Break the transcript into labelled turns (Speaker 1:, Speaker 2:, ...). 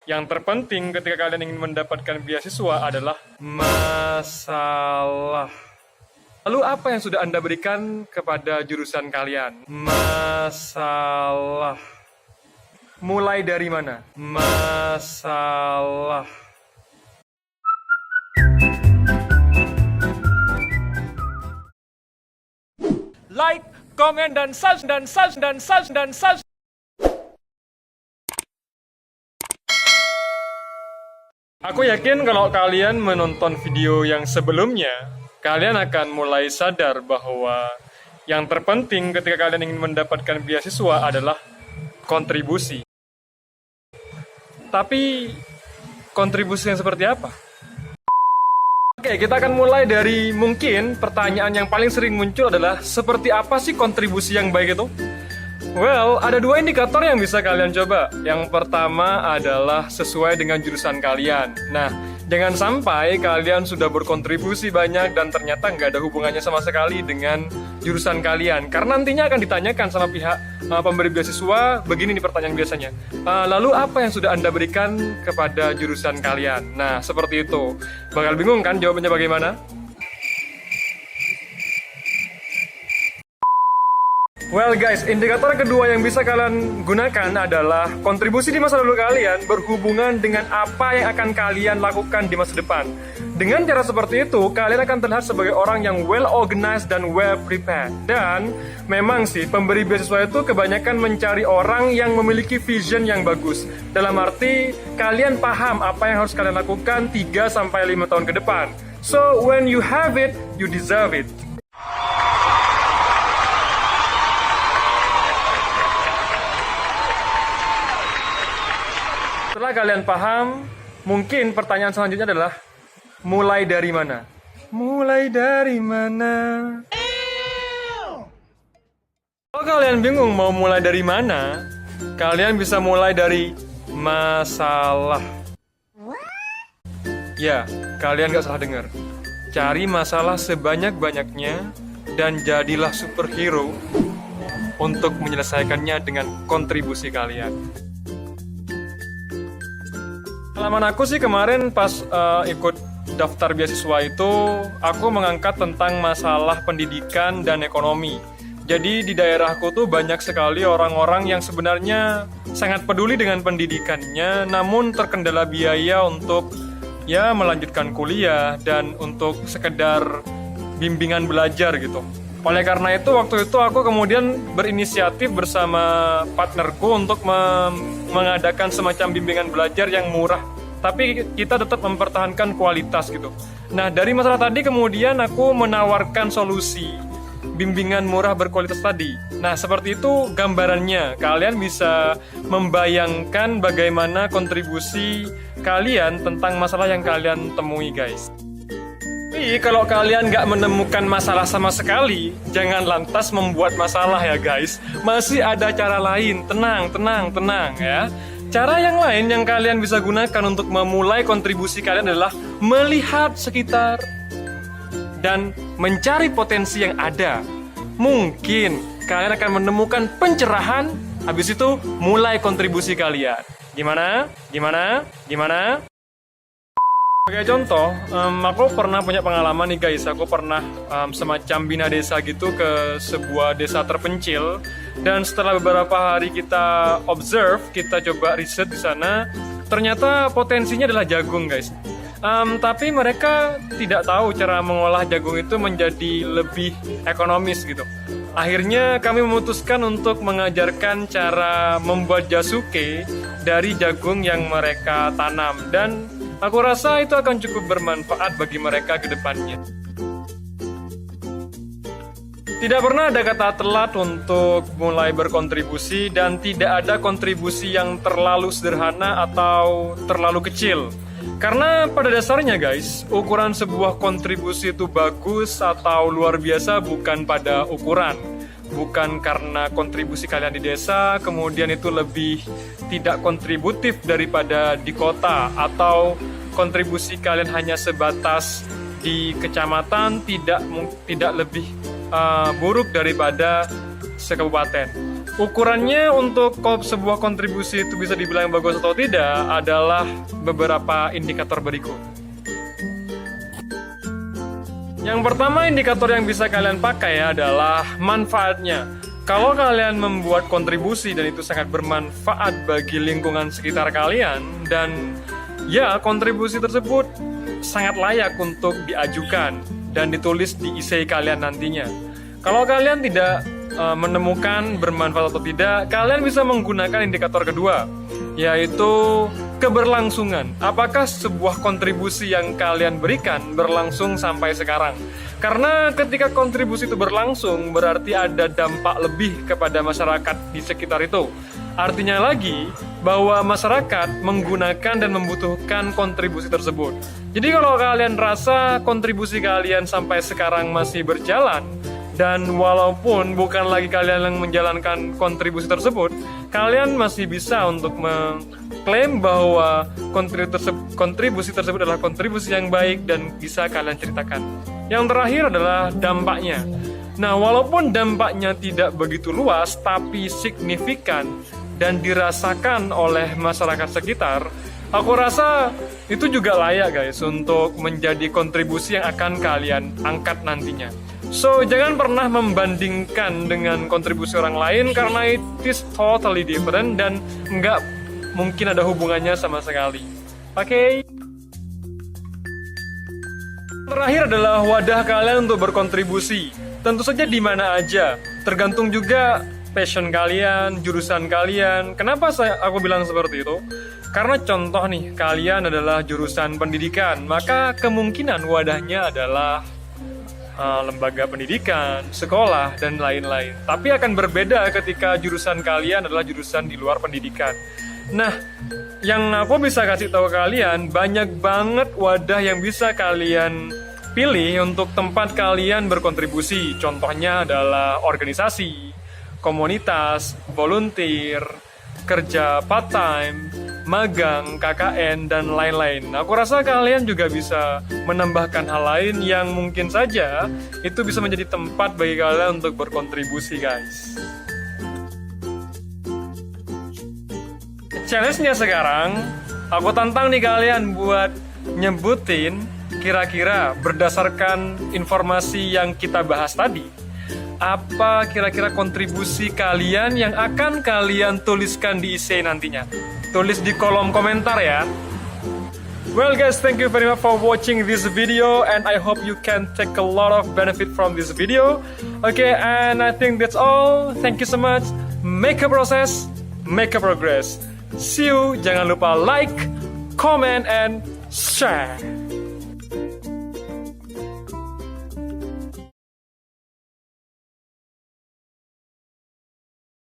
Speaker 1: Yang terpenting ketika kalian ingin mendapatkan beasiswa adalah masalah. Lalu apa yang sudah Anda berikan kepada jurusan kalian? Masalah. Mulai dari mana? Masalah. Like, komen, dan subscribe. Aku yakin kalau kalian menonton video yang sebelumnya, kalian akan mulai sadar bahwa yang terpenting ketika kalian ingin mendapatkan beasiswa adalah kontribusi. Tapi, kontribusi yang seperti apa? Oke, kita akan mulai dari mungkin pertanyaan yang paling sering muncul adalah seperti apa sih kontribusi yang baik itu? Well, ada dua indikator yang bisa kalian coba. Yang pertama adalah sesuai dengan jurusan kalian. Nah, jangan sampai kalian sudah berkontribusi banyak dan ternyata nggak ada hubungannya sama sekali dengan jurusan kalian. Karena nantinya akan ditanyakan sama pihak pemberi beasiswa, begini nih pertanyaan biasanya. Lalu apa yang sudah Anda berikan kepada jurusan kalian? Nah, seperti itu. Bakal bingung kan jawabannya bagaimana? Well guys, indikator kedua yang bisa kalian gunakan adalah kontribusi di masa lalu kalian berhubungan dengan apa yang akan kalian lakukan di masa depan. Dengan cara seperti itu, kalian akan terlihat sebagai orang yang well organized dan well prepared. Dan memang sih, pemberi beasiswa itu kebanyakan mencari orang yang memiliki vision yang bagus. Dalam arti, kalian paham apa yang harus kalian lakukan 3-5 tahun ke depan. So, when you have it, you deserve it. Setelah kalian paham, mungkin pertanyaan selanjutnya adalah mulai dari mana? Mulai dari mana? Kalau kalian bingung mau mulai dari mana, kalian bisa mulai dari masalah. Ya, kalian gak salah dengar. Cari masalah sebanyak-banyaknya dan jadilah superhero untuk menyelesaikannya dengan kontribusi kalian. Pengalaman aku sih kemarin pas ikut daftar beasiswa itu, aku mengangkat tentang masalah pendidikan dan ekonomi. Jadi di daerahku tuh banyak sekali orang-orang yang sebenarnya sangat peduli dengan pendidikannya, namun terkendala biaya untuk ya melanjutkan kuliah dan untuk sekedar bimbingan belajar gitu. Oleh karena itu, waktu itu aku kemudian berinisiatif bersama partnerku untuk mengadakan semacam bimbingan belajar yang murah. Tapi kita tetap mempertahankan kualitas gitu. Nah, dari masalah tadi kemudian aku menawarkan solusi bimbingan murah berkualitas tadi. Nah, seperti itu gambarannya. Kalian bisa membayangkan bagaimana kontribusi kalian tentang masalah yang kalian temui, guys. Tapi kalau kalian nggak menemukan masalah sama sekali, jangan lantas membuat masalah ya guys. Masih ada cara lain, tenang ya. Cara yang lain yang kalian bisa gunakan untuk memulai kontribusi kalian adalah melihat sekitar dan mencari potensi yang ada. Mungkin kalian akan menemukan pencerahan, habis itu mulai kontribusi kalian. Gimana? Sebagai contoh, aku pernah punya pengalaman nih guys. Aku pernah semacam bina desa gitu ke sebuah desa terpencil. Dan setelah beberapa hari kita observe, kita coba riset di sana, ternyata potensinya adalah jagung guys. Tapi mereka tidak tahu cara mengolah jagung itu menjadi lebih ekonomis gitu. Akhirnya kami memutuskan untuk mengajarkan cara membuat jasuke dari jagung yang mereka tanam. Dan aku rasa itu akan cukup bermanfaat bagi mereka ke depannya. Tidak pernah ada kata telat untuk mulai berkontribusi dan tidak ada kontribusi yang terlalu sederhana atau terlalu kecil. Karena pada dasarnya guys, ukuran sebuah kontribusi itu bagus atau luar biasa bukan pada ukuran. Bukan karena kontribusi kalian di desa, kemudian itu lebih tidak kontributif daripada di kota, atau kontribusi kalian hanya sebatas di kecamatan tidak lebih buruk daripada sekabupaten. Ukurannya untuk sebuah kontribusi itu bisa dibilang bagus atau tidak adalah beberapa indikator berikut. Yang pertama indikator yang bisa kalian pakai adalah manfaatnya. Kalau kalian membuat kontribusi dan itu sangat bermanfaat bagi lingkungan sekitar kalian, dan ya kontribusi tersebut sangat layak untuk diajukan dan ditulis di essay kalian nantinya. Kalau kalian tidak menemukan bermanfaat atau tidak, kalian bisa menggunakan indikator kedua, yaitu keberlangsungan. Apakah sebuah kontribusi yang kalian berikan berlangsung sampai sekarang? Karena ketika kontribusi itu berlangsung, berarti ada dampak lebih kepada masyarakat di sekitar itu. Artinya lagi bahwa masyarakat menggunakan dan membutuhkan kontribusi tersebut. Jadi kalau kalian rasa kontribusi kalian sampai sekarang masih berjalan, dan walaupun bukan lagi kalian yang menjalankan kontribusi tersebut, kalian masih bisa untuk mengklaim bahwa kontribusi tersebut adalah kontribusi yang baik dan bisa kalian ceritakan. Yang terakhir adalah dampaknya. Nah, walaupun dampaknya tidak begitu luas, tapi signifikan dan dirasakan oleh masyarakat sekitar, aku rasa itu juga layak guys untuk menjadi kontribusi yang akan kalian angkat nantinya. So, jangan pernah membandingkan dengan kontribusi orang lain karena it is totally different dan nggak mungkin ada hubungannya sama sekali. Oke? Terakhir adalah wadah kalian untuk berkontribusi. Tentu saja di mana aja, tergantung juga passion kalian, jurusan kalian. Kenapa aku bilang seperti itu? Karena contoh nih, kalian adalah jurusan pendidikan, maka kemungkinan wadahnya adalah lembaga pendidikan, sekolah, dan lain-lain. Tapi akan berbeda ketika jurusan kalian adalah jurusan di luar pendidikan. Nah, yang aku bisa kasih tahu kalian, banyak banget wadah yang bisa kalian pilih untuk tempat kalian berkontribusi. Contohnya adalah organisasi, komunitas, volunteer, kerja part-time, magang, KKN, dan lain-lain. Aku rasa kalian juga bisa menambahkan hal lain yang mungkin saja itu bisa menjadi tempat bagi kalian untuk berkontribusi, guys. Challenge-nya sekarang, aku tantang nih kalian buat nyebutin kira-kira berdasarkan informasi yang kita bahas tadi, apa kira-kira kontribusi kalian yang akan kalian tuliskan di essay nantinya. Tulis di kolom komentar ya. Well guys, thank you very much for watching this video and I hope you can take a lot of benefit from this video. Okay, and I think that's all. Thank you so much. Make a process, make a progress. See you. Jangan lupa like, comment, and share.